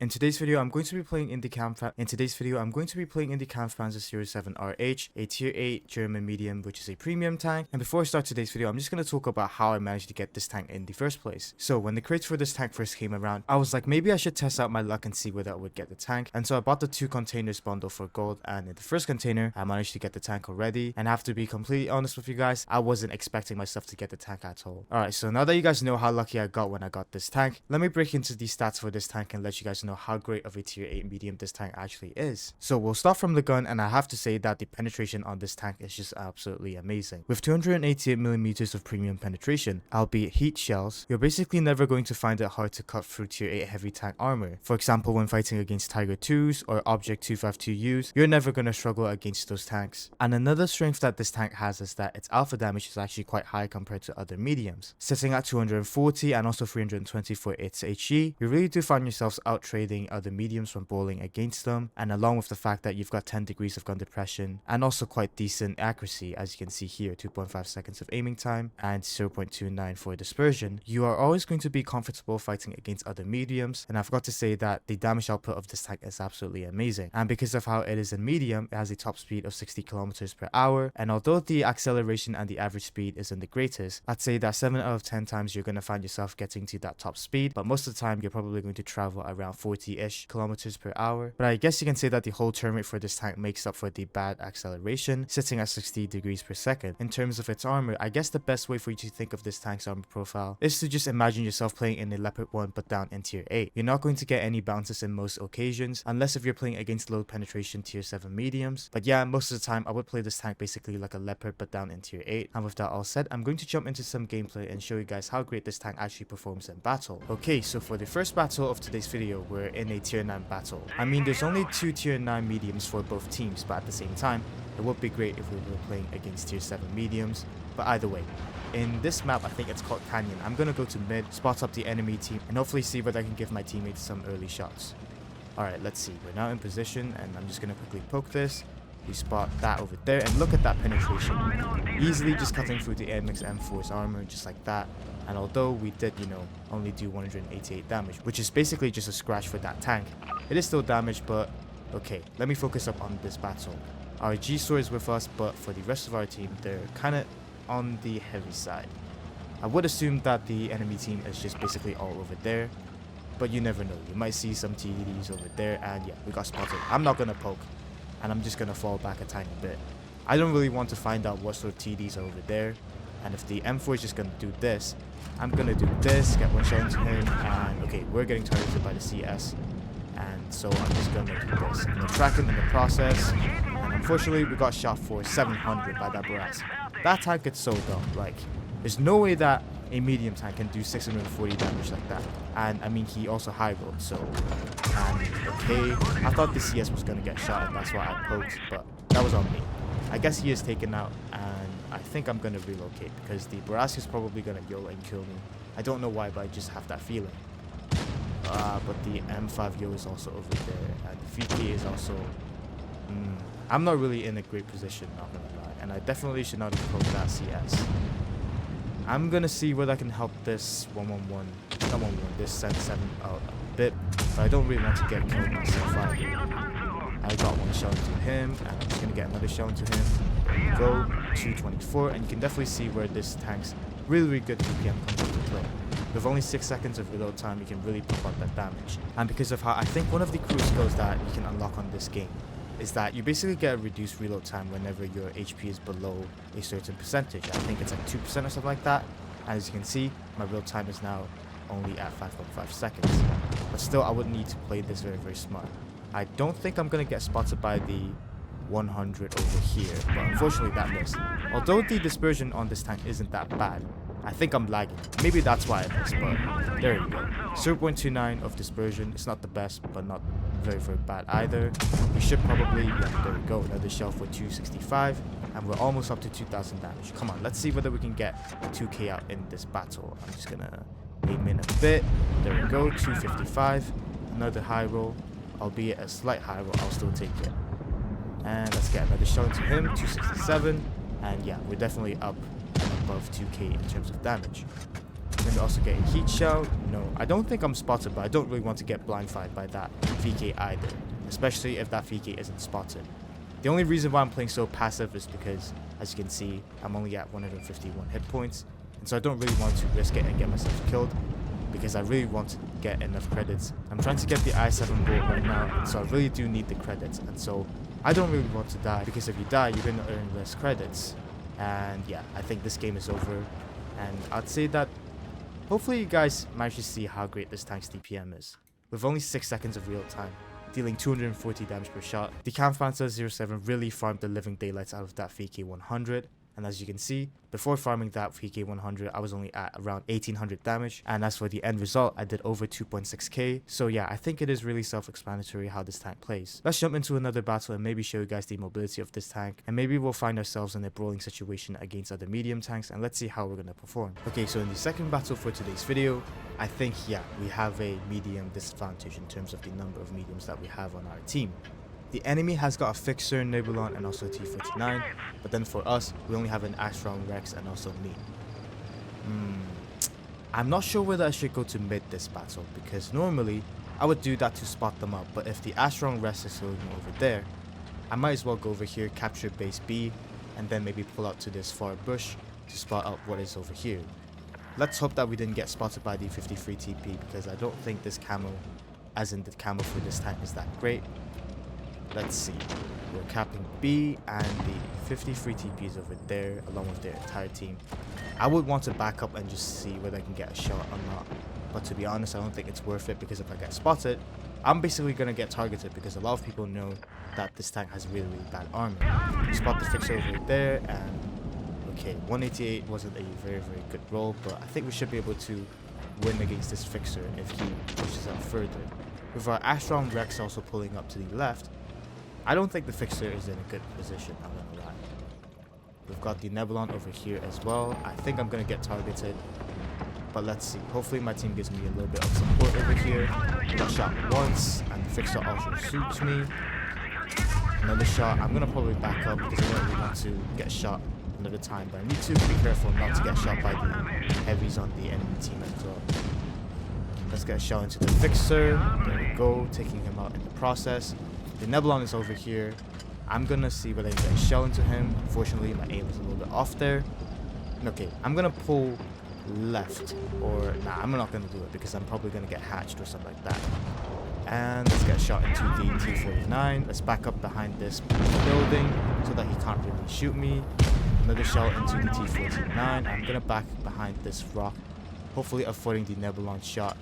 In today's video, I'm going to be playing in the Kampfpanzer Series 7 RH, a tier 8 German medium, which is a premium tank. And before I start today's video, I'm just going to talk about how I managed to get this tank in the first place. So when the crates for this tank first came around, I was like, maybe I should test out my luck and see whether I would get the tank. And so I bought the 2 containers bundle for gold, and in the first container, I managed to get the tank already. And I have to be completely honest with you guys, I wasn't expecting myself to get the tank at all. Alright, so now that you guys know how lucky I got when I got this tank, let me break into the stats for this tank and let you guys know how great of a tier 8 medium this tank actually is. So we'll start from the gun, and I have to say that the penetration on this tank is just absolutely amazing. With 288mm of premium penetration, albeit heat shells, you're basically never going to find it hard to cut through tier 8 heavy tank armor. For example, when fighting against Tiger 2s or Object 252Us, you're never going to struggle against those tanks. And another strength that this tank has is that its alpha damage is actually quite high compared to other mediums. Sitting at 240 and also 320 for its HE, you really do find yourselves out trading other mediums from bowling against them, and along with the fact that you've got 10 degrees of gun depression and also quite decent accuracy, as you can see here, 2.5 seconds of aiming time and 0.29 for dispersion, you are always going to be comfortable fighting against other mediums. And I've got to say that the damage output of this tank is absolutely amazing, and because of how it is a medium, it has a top speed of 60 kilometers per hour, and although the acceleration and the average speed isn't the greatest, I'd say that 7 out of 10 times you're going to find yourself getting to that top speed, but most of the time you're probably going to travel around 40-ish kilometers per hour. But I guess you can say that the whole turn rate for this tank makes up for the bad acceleration, sitting at 60 degrees per second. In terms of its armor, I guess the best way for you to think of this tank's armor profile is to just imagine yourself playing in a Leopard 1 but down in tier 8. You're not going to get any bounces in most occasions, unless if you're playing against low penetration tier 7 mediums. But yeah, most of the time I would play this tank basically like a Leopard but down in tier 8. And with that all said, I'm going to jump into some gameplay and show you guys how great this tank actually performs in battle. Okay, so for the first battle of today's video, we're in a tier 9 battle. I mean, there's only 2 tier 9 mediums for both teams, but at the same time, it would be great if we were playing against tier 7 mediums. But either way, in this map, I think it's called Canyon, I'm gonna go to mid, spot up the enemy team, and hopefully see whether I can give my teammates some early shots. Alright, let's see. We're now in position, and I'm just gonna quickly poke this. We spot that over there, and look at that penetration. Easily just cutting through the MX M4's armor, just like that. And although we did, only do 188 damage, which is basically just a scratch for that tank, it is still damage. But okay, let me focus up on this battle. Our G-Sword is with us, but for the rest of our team, they're kind of on the heavy side. I would assume that the enemy team is just basically all over there, but you never know. You might see some TDs over there, and yeah, we got spotted. I'm not going to poke, and I'm just going to fall back a tiny bit. I don't really want to find out what sort of TDs are over there, and if the M4 is just going to do this, I'm going to do this, get one shot into him, and okay, we're getting targeted by the CS, and so I'm just going to do this. I'm going to track him in the process, and unfortunately we got shot for 700 by that Barras. That tank gets so dumb. Like, there's no way that a medium tank can do 640 damage like that. And I mean, he also high rolled, so okay, I thought the CS was going to get shot, and that's why I poked, but that was on me. I guess he is taken out, and I think I'm going to relocate because the Barras is probably going to YOLO and kill me. I don't know why, but I just have that feeling. But the M5 is also over there, and the VK is also... I'm not really in a great position, not going to lie, and I definitely should not have poked that CS. I'm going to see whether I can help this 111, not 111, this 7 out a bit, but I don't really want to get killed myself either. I got one shell into him, and I'm just going to get another shell into him. Go, 224, and you can definitely see where this tank's really good PPM comes into play. With only 6 seconds of reload time, you can really pump out that damage. And because of how I think one of the crew skills that you can unlock on this game is that you basically get a reduced reload time whenever your HP is below a certain percentage. I think it's like 2% or something like that. And as you can see, my reload time is now only at 5.5 seconds. But still, I would need to play this very, very smart. I don't think I'm going to get spotted by the 100 over here, but unfortunately that missed. Although the dispersion on this tank isn't that bad, I think I'm lagging. Maybe that's why I missed, but there you go. 0.29 of dispersion. It's not the best, but not very, very bad either. We should probably, yeah, there we go, another shell for 265, and we're almost up to 2,000 damage. Come on, let's see whether we can get 2k out in this battle. I'm just gonna aim in a bit. There we go, 255. Another high roll, albeit a slight high roll, I'll still take it. And let's get another shot into him, 267, and yeah, we're definitely up and above 2k in terms of damage. Let me also get a heat shell. No, I don't think I'm spotted, but I don't really want to get blind-fired by that VK either, especially if that VK isn't spotted. The only reason why I'm playing so passive is because, as you can see, I'm only at 151 hit points, and so I don't really want to risk it and get myself killed, because I really want to get enough credits. I'm trying to get the I7 bolt right now, and so I really do need the credits, and so I don't really want to die, because if you die, you're going to earn less credits. And yeah, I think this game is over, and I'd say that hopefully you guys managed to see how great this tank's DPM is. With only 6 seconds of real time, dealing 240 damage per shot, the Kampfpanzer 07 really farmed the living daylights out of that VK100. And as you can see, before farming that VK100, I was only at around 1800 damage. And as for the end result, I did over 2.6k. So yeah, I think it is really self-explanatory how this tank plays. Let's jump into another battle and maybe show you guys the mobility of this tank. And maybe we'll find ourselves in a brawling situation against other medium tanks. And let's see how we're going to perform. Okay, so in the second battle for today's video, I think, yeah, we have a medium disadvantage in terms of the number of mediums that we have on our team. The enemy has got a Fixer, Nebulon, and also a T-49, but then for us, we only have an Astron Rex and also me. I'm not sure whether I should go to mid this battle, because normally, I would do that to spot them up, but if the Astron Rex is going over there, I might as well go over here, capture base B, and then maybe pull out to this far bush to spot out what is over here. Let's hope that we didn't get spotted by the 53 TP, because I don't think this camo, as in the camo for this tank, is that great. Let's see, we're capping B, and the 53 TP is over there along with their entire team. I would want to back up and just see whether I can get a shot or not, but to be honest, I don't think it's worth it, because if I get spotted, I'm basically going to get targeted, because a lot of people know that this tank has really, really bad armor. Spot the Fixer over there, and okay, 188 wasn't a very, very good roll, but I think we should be able to win against this Fixer if he pushes out further. With our Astron Rex also pulling up to the left, I don't think the Fixer is in a good position, I'm gonna lie. We've got the Nebulon over here as well. I think I'm gonna get targeted, but let's see. Hopefully my team gives me a little bit of support over here. Got shot once, and the Fixer also shoots me. Another shot. I'm gonna probably back up because I don't really want to get shot another time, but I need to be careful not to get shot by the heavies on the enemy team as well. Let's get a shot into the Fixer. There we go, taking him out in the process. The Nebulon is over here. I'm gonna see whether I can get a shell into him. Unfortunately, my aim is a little bit off there. Okay, I'm gonna pull left, or nah, I'm not gonna do it because I'm probably gonna get hatched or something like that. And let's get a shot into the T-49. Let's back up behind this building so that he can't really shoot me. Another shot into the T-49. I'm gonna back behind this rock, hopefully avoiding the Nebulon shot.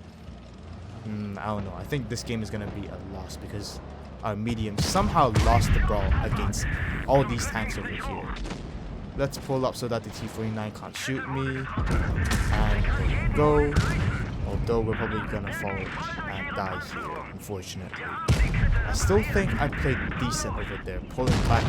I don't know. I think this game is gonna be a loss because our medium somehow lost the brawl against all these tanks over here. Let's pull up so that the T-49 can't shoot me. And there we go. Although we're probably gonna fall and die here, unfortunately. I still think I played decent over there. Pulling back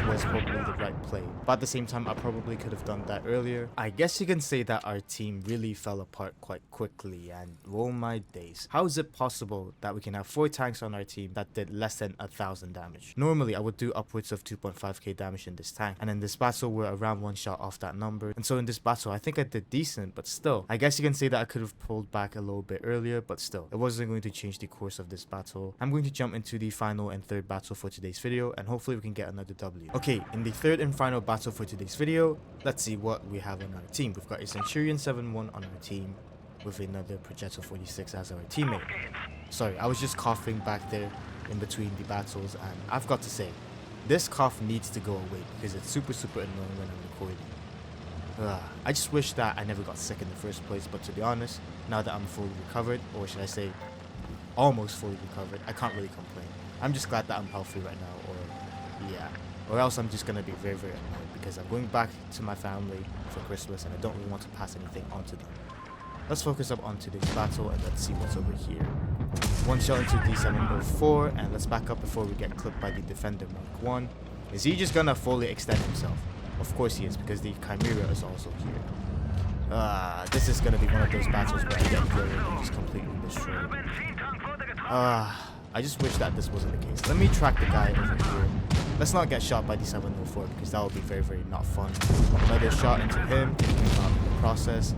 was probably the right play. But at the same time, I probably could have done that earlier. I guess you can say that our team really fell apart quite quickly, and roll my days. How is it possible that we can have 4 tanks on our team that did less than 1000 damage? Normally, I would do upwards of 2.5k damage in this tank, and in this battle, we're around 1 shot off that number. And so in this battle, I think I did decent, but still, I guess you can say that I could have pulled back a little bit earlier, but still, it wasn't going to change the course of this battle. I'm going to jump into the final and third battle for today's video, and hopefully we can get another W. Okay, in the third and final battle for today's video, let's see what we have on our team. We've got a Centurion 7-1 on our team with another Projectile 46 as our teammate. Sorry, I was just coughing back there in between the battles, and I've got to say, this cough needs to go away because it's super annoying when I'm recording. I just wish that I never got sick in the first place, but to be honest, now that I'm fully recovered, or should I say almost fully recovered, I can't really complain. I'm just glad that I'm healthy right now, or yeah, or else I'm just gonna be very annoyed because I'm going back to my family for Christmas and I don't really want to pass anything on to them. Let's focus up on today's battle and let's see what's over here. 1 shot into D704, and let's back up before we get clipped by the Defender Mark 1. Is he just gonna fully extend himself? Of course he is, because the Chimera is also here. This is gonna be one of those battles where I get killed and just completely destroyed. I just wish that this wasn't the case. Let me track the guy over here. Let's not get shot by the 704 because that would be very not fun. Another shot into him, taking him out in the process.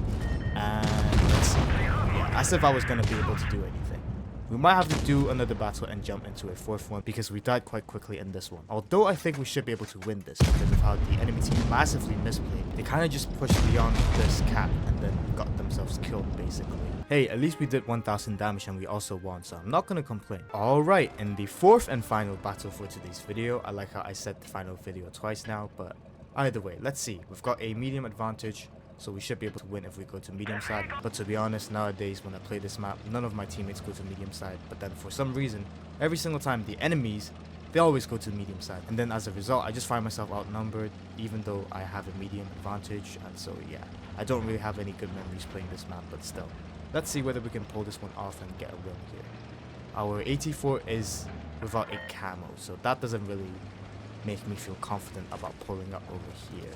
And Let's see. Yeah, as if I was gonna be able to do anything. We might have to do another battle and jump into a fourth one because we died quite quickly in this one. Although I think we should be able to win this because of how the enemy team massively misplayed. They kind of just pushed beyond this cap and then got themselves killed basically. Hey, at least we did 1000 damage and we also won, so I'm not gonna complain. Alright, in the fourth and final battle for today's video, I like how I said the final video twice now, but either way, let's see. We've got a medium advantage, so we should be able to win if we go to medium side. But to be honest, nowadays when I play this map, none of my teammates go to medium side. But then for some reason, every single time the enemies, they always go to medium side. And then as a result, I just find myself outnumbered, even though I have a medium advantage. And so yeah, I don't really have any good memories playing this map, but still. Let's see whether we can pull this one off and get a win here. Our 84 is without a camo, so that doesn't really make me feel confident about pulling up over here.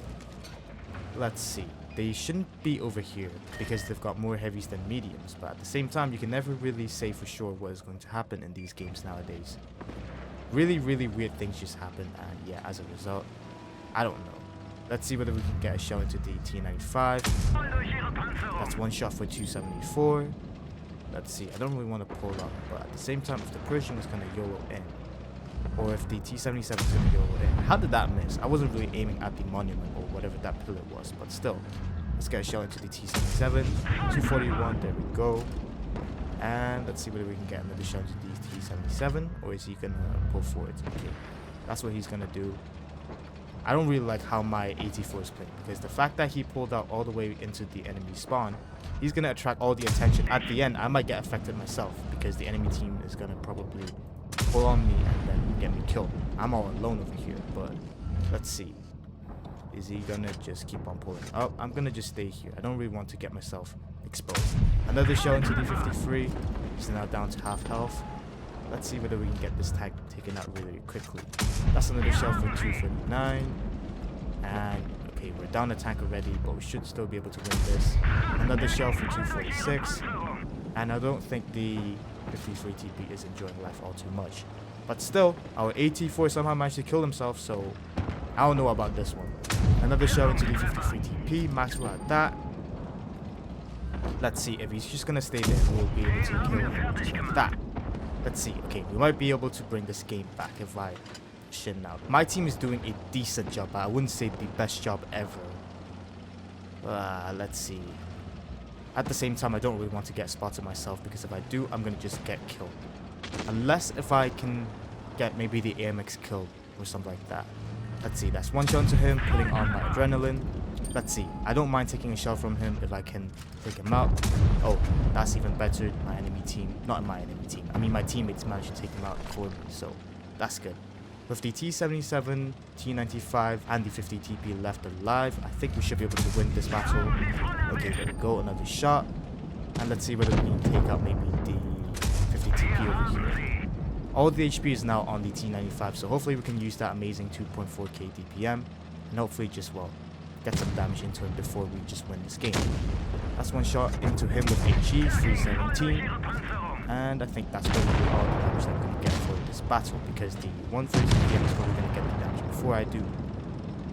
Let's see. They shouldn't be over here because they've got more heavies than mediums, but at the same time, you can never really say for sure what is going to happen in these games nowadays. Really weird things just happen, and yeah, as a result, I don't know. Let's see whether we can get a shell into the T95. That's one shot for 274. Let's see. I don't really want to pull up, but at the same time, if the Persian was going to YOLO in, or if the T77 is going to YOLO in. How did that miss? I wasn't really aiming at the monument or whatever that pillar was, but still. Let's get a shell into the T77. 241, there we go. And let's see whether we can get another shell into the T77, or is he going to pull forward? Okay, that's what he's going to do. I don't really like how my 84 is playing, because the fact that he pulled out all the way into the enemy spawn, he's going to attract all the attention. At the end, I might get affected myself, because the enemy team is going to probably pull on me and then get me killed. I'm all alone over here, but let's see. Is he gonna just keep on pulling? Oh, I'm gonna just stay here. I don't really want to get myself exposed. Another shell into D53. He's now down to half health. Let's see whether we can get this tag taken out really quickly. That's another shell for 239. And okay, we're down a tank already, but we should still be able to win this. Another shell for 246. And I don't think the 53 TP is enjoying life all too much. But still, our 84 somehow managed to kill himself, so I don't know about this one. Another shell into the 53 TP, Maxwell at that. Let's see, if he's just gonna stay there, we'll be able to kill him just like that. Let's see, okay, we might be able to bring this game back if I shin out. My team is doing a decent job, but I wouldn't say the best job ever. Let's see. At the same time, I don't really want to get spotted myself, because if I do, I'm gonna just get killed. Unless if I can get maybe the AMX killed or something like that. Let's see, that's one shot into him, putting on my adrenaline. Let's see, I don't mind taking a shell from him if I can take him out. Oh, that's even better. My enemy team, not my enemy team, I mean my teammates managed to take him out for me, so that's good. With the T77, T95, and the 50 TP left alive, I think we should be able to win this battle. Okay, there we go, another shot. And let's see whether we can take out maybe the 50 TP over here. All the HP is now on the T95, so hopefully we can use that amazing 2.4k DPM, and hopefully just, well, get some damage into him before we just win this game. That's one shot into him with HE, 317. And I think that's probably all the damage that I'm going to get for this battle, because the 130 PM is probably going to get the damage before I do.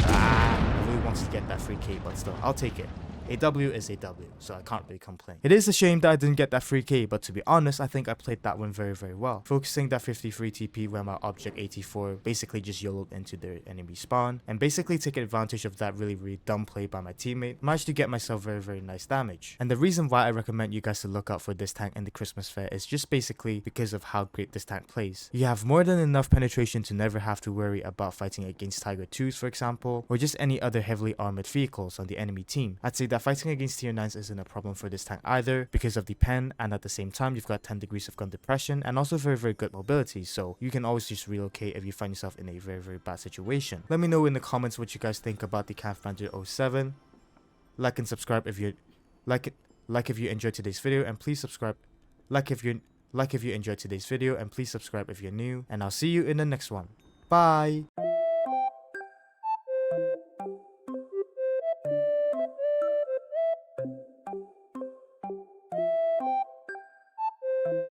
I really wanted to get that 3k, but still, I'll take it. A W is a W, so I can't really complain. It is a shame that I didn't get that 3k, but to be honest, I think I played that one very well. Focusing that 53 TP where my object 84 basically just YOLO'd into their enemy spawn, and basically taking advantage of that really dumb play by my teammate, managed to get myself very nice damage. And the reason why I recommend you guys to look out for this tank in the Christmas fair is just basically because of how great this tank plays. You have more than enough penetration to never have to worry about fighting against Tiger 2s, for example, or just any other heavily armored vehicles on the enemy team. I'd say that fighting against tier 9s isn't a problem for this tank either, because of the pen, and at the same time you've got 10 degrees of gun depression and also very good mobility, so you can always just relocate if you find yourself in a very bad situation. Let me know in the comments what you guys think about the Kampfpanzer 07. Like and subscribe if you if you enjoyed today's video, and please subscribe if you enjoyed today's video, and please subscribe if you're new, and I'll see you in the next one. Bye.